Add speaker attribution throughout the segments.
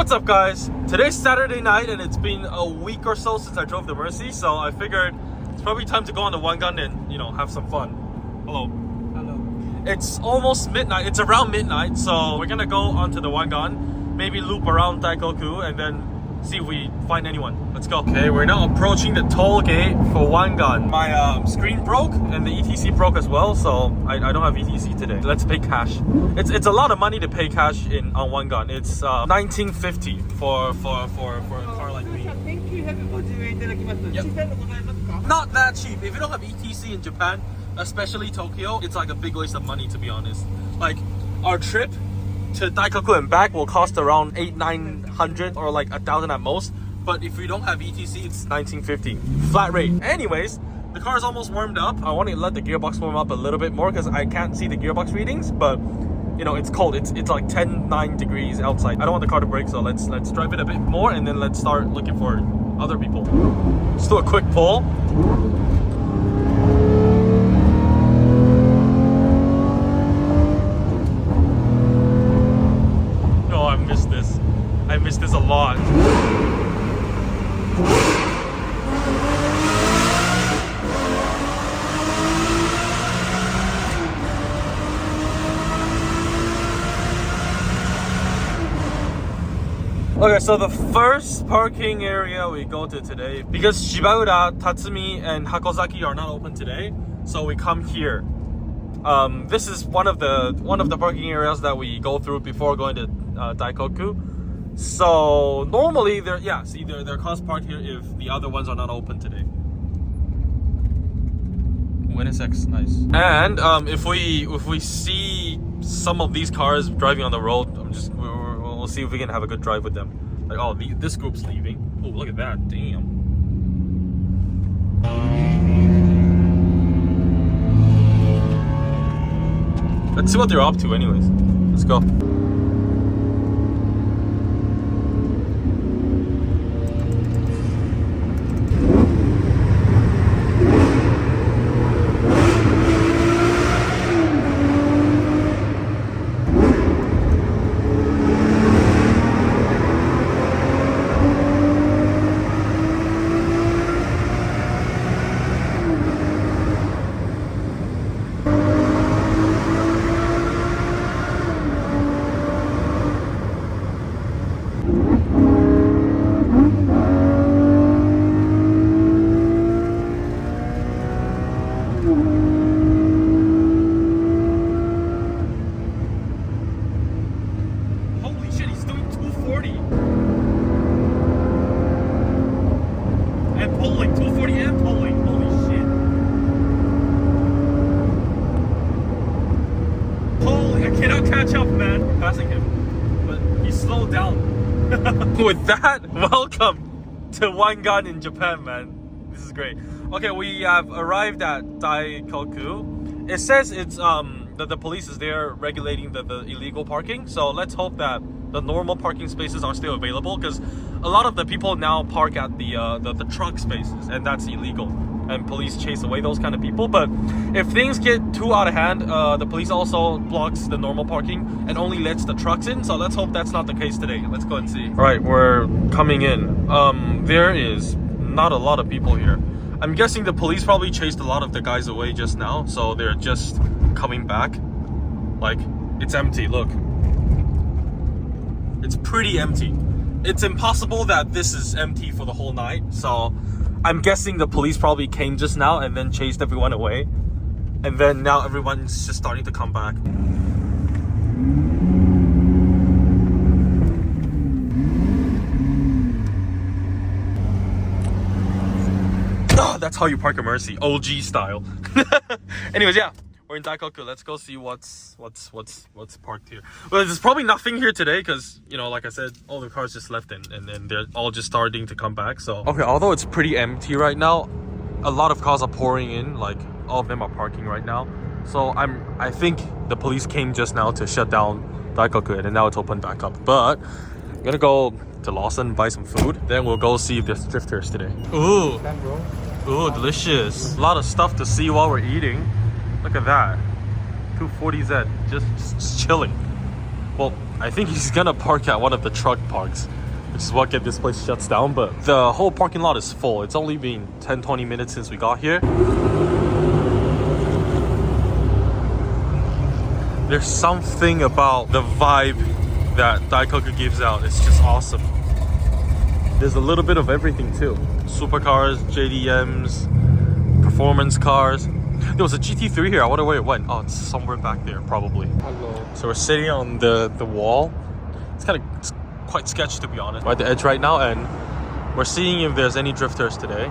Speaker 1: What's up, guys? Today's Saturday night and it's been a week or so since I drove the Mercy, so I figured it's probably time to go on the Wangan and, have some fun. Hello.
Speaker 2: Hello.
Speaker 1: It's almost midnight. It's around midnight, so we're gonna go onto the Wangan, maybe loop around Daikoku and then see if we find anyone. Let's go. Okay, we're now approaching the toll gate for Wangan. My screen broke and the ETC broke as well, so I don't have ETC today. Let's pay cash. It's a lot of money to pay cash on Wangan. It's 1950 for a car like me. Yep. Not that cheap. If you don't have ETC in Japan, especially Tokyo, it's like a big waste of money, to be honest. Like our trip to Daikoku and back will cost around 800-900 or like 1,000 at most, but if you don't have ETC, it's 1950 flat rate. Anyways, the car is almost warmed up. I want to let the gearbox warm up a little bit more because I can't see the gearbox readings, but it's cold. It's like 9 degrees outside. I don't want the car to break, so let's drive it a bit more and then let's start looking for other people. Let's do a quick pull. I miss this a lot. Okay, so the first parking area we go to today, because Shibaura, Tatsumi, and Hakozaki are not open today, so we come here. This is one of the parking areas that we go through before going to Daikoku. So normally there are cars parked here if the other ones are not open today. NSX, nice. And if we see some of these cars driving on the road, we'll see if we can have a good drive with them. Like, oh, this group's leaving. Oh, look at that! Damn. Let's see what they're up to, anyways. Let's go. Passing him, but he slowed down. With that, welcome to Wangan in Japan, man. This is great. Okay, we have arrived at Daikoku. It says it's that the police is there regulating the illegal parking, so let's hope that the normal parking spaces are still available, because a lot of the people now park at the truck spaces, and that's illegal, and police chase away those kind of people. But if things get too out of hand, the police also blocks the normal parking and only lets the trucks in, so let's hope that's not the case today. Let's go and see. All right, we're coming in. There is not a lot of people here. I'm guessing the police probably chased a lot of the guys away just now, so they're just coming back. Like, it's empty, look. It's pretty empty. It's impossible that this is empty for the whole night, so I'm guessing the police probably came just now and then chased everyone away. And then now everyone's just starting to come back. Oh, that's how you park a Mercy, OG style. Anyways, yeah. We're in Daikoku. Let's go see what's parked here. Well, there's probably nothing here today because, like I said, all the cars just left and they're all just starting to come back. So okay, although it's pretty empty right now, a lot of cars are pouring in. Like, all of them are parking right now. So I think the police came just now to shut down Daikoku and now it's open back up. But I'm gonna go to Lawson, buy some food. Then we'll go see if there's drifters today. Ooh, delicious. A lot of stuff to see while we're eating. Look at that. 240Z, just chilling. Well, I think he's gonna park at one of the truck parks, which is what get this place shuts down. But the whole parking lot is full. It's only been 10-20 minutes since we got here. There's something about the vibe that Daikoku gives out. It's just awesome. There's a little bit of everything too. Supercars, JDMs, performance cars. There was a GT3 here. I wonder where it went. Oh, it's somewhere back there, probably. Hello. So we're sitting on the wall. It's quite sketchy, to be honest. We're at the edge right now, and we're seeing if there's any drifters today.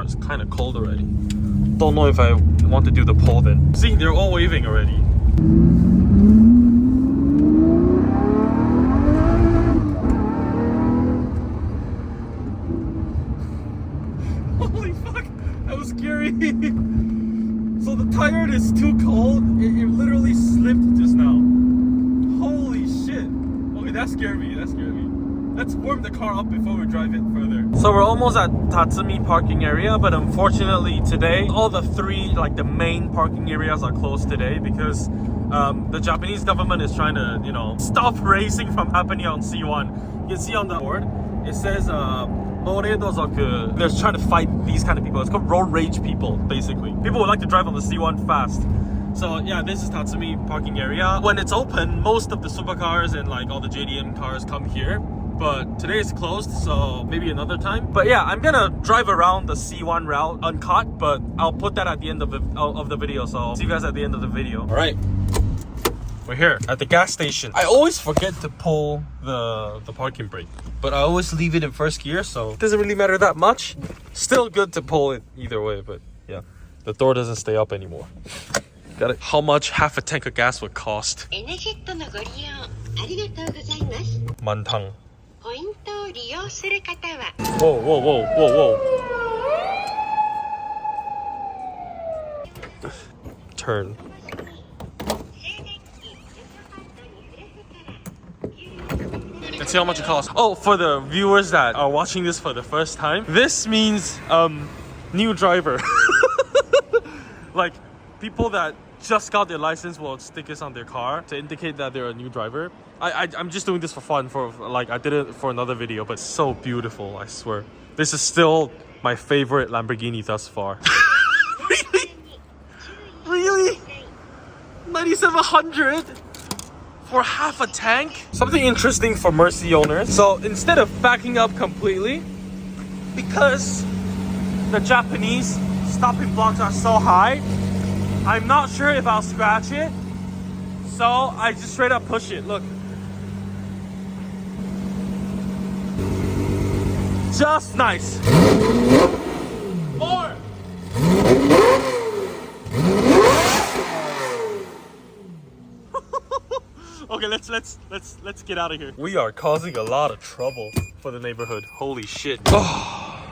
Speaker 1: It's kind of cold already. Don't know if I want to do the pole then. See, they're all waving already. Holy fuck, that was scary. So the tire is too cold. It literally slipped just now. Holy shit. Okay, that scared me. Let's warm the car up before we drive it further. So we're almost at Tatsumi parking area, but unfortunately today, all the three, like the main parking areas are closed today because the Japanese government is trying to, you know, stop racing from happening on C1. You can see on the board, it says they're trying to fight these kind of people. It's called road rage people, basically. People would like to drive on the C1 fast. So yeah, this is Tatsumi parking area. When it's open, most of the supercars and like all the JDM cars come here. But today is closed, so maybe another time. But yeah, I'm gonna drive around the C1 route uncut, but I'll put that at the end of the video. So see you guys at the end of the video. All right, we're here at the gas station. I always forget to pull the parking brake, but I always leave it in first gear, so it doesn't really matter that much. Still good to pull it either way, but yeah, the door doesn't stay up anymore. Got it. How much half a tank of gas would cost? Mantang. Whoa. Turn. Let's see how much it costs. Oh, for the viewers that are watching this for the first time, this means new driver. Like people that just got their license will stick this on their car to indicate that they're a new driver. I'm just doing this for fun, I did it for another video, but so beautiful, I swear. This is still my favorite Lamborghini thus far. Really? 9,700 for half a tank? Something interesting for Mercy owners. So instead of backing up completely, because the Japanese stopping blocks are so high, I'm not sure if I'll scratch it, so I just straight up push it. Look. Just nice. More. Okay, let's get out of here. We are causing a lot of trouble for the neighborhood. Holy shit. Oh,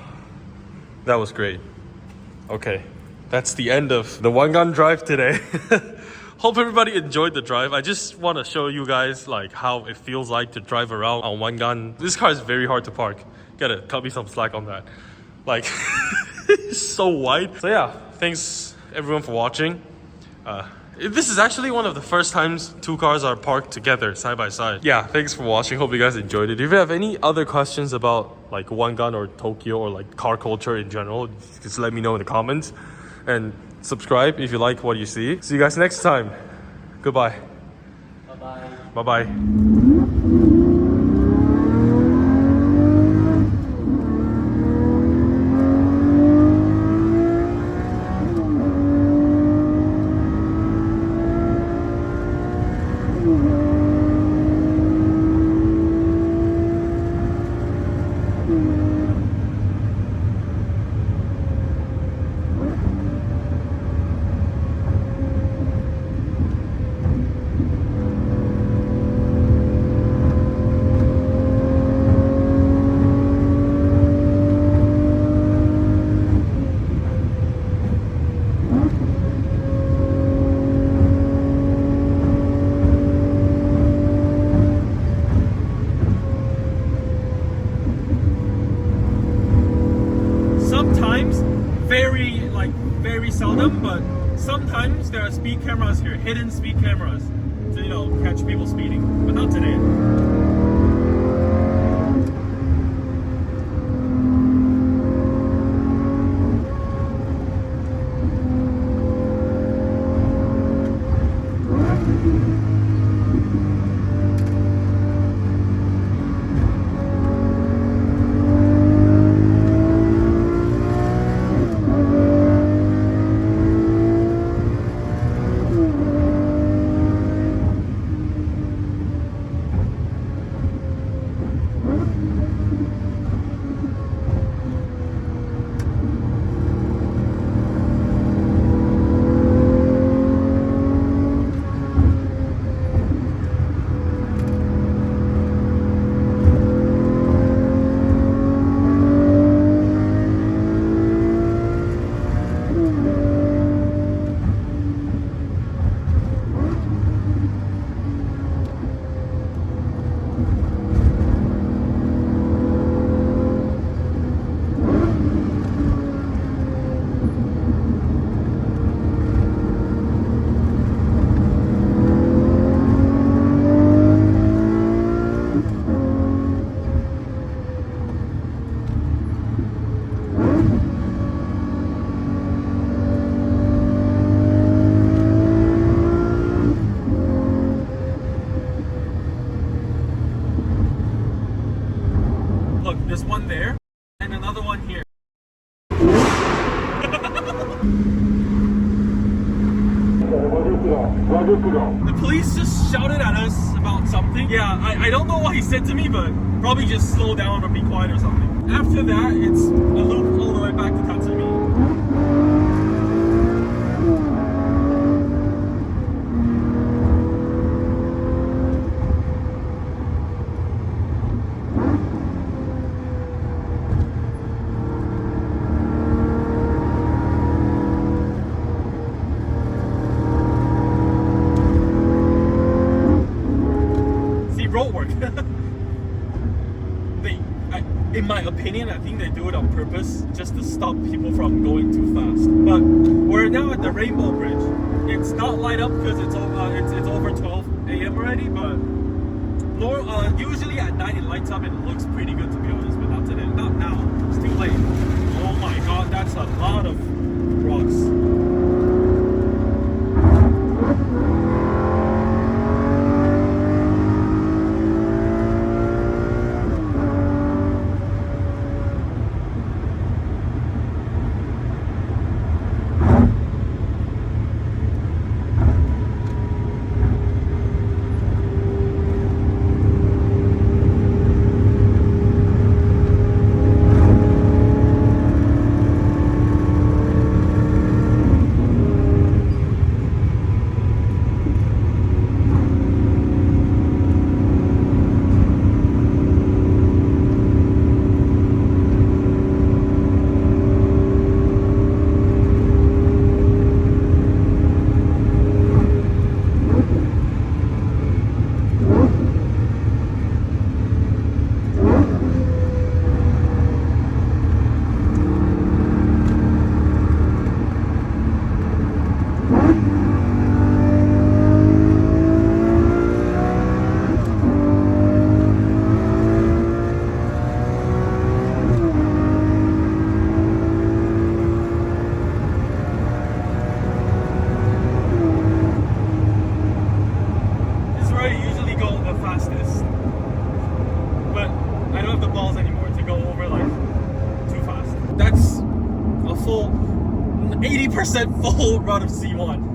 Speaker 1: that was great. Okay. That's the end of the Wangan drive today. Hope everybody enjoyed the drive. I just want to show you guys like how it feels like to drive around on Wangan. This car is very hard to park. Gotta cut me some slack on that. Like, it's so wide. So yeah, thanks everyone for watching. This is actually one of the first times two cars are parked together side by side. Yeah, thanks for watching. Hope you guys enjoyed it. If you have any other questions about like Wangan or Tokyo or like car culture in general, just let me know in the comments. And subscribe if you like what you see. See you guys next time. Goodbye. Bye-bye. Bye-bye. but sometimes there are speed cameras here, hidden speed cameras, to, you know, catch people speeding, but not today. Look, there's one there, and another one here. The police just shouted at us about something. Yeah, I don't know what he said to me, but probably just slow down or be quiet or something. After that, it's a loop all the way back to Tatsumi. Road work. In my opinion, I think they do it on purpose just to stop people from going too fast. But we're now at the Rainbow Bridge. It's not light up because it's over 12 a.m. already, but usually at night it lights up and it looks pretty good, to be honest, but not today. Not now. It's too late. Oh my god, that's a lot of rocks. That's a full 80% full run of C1.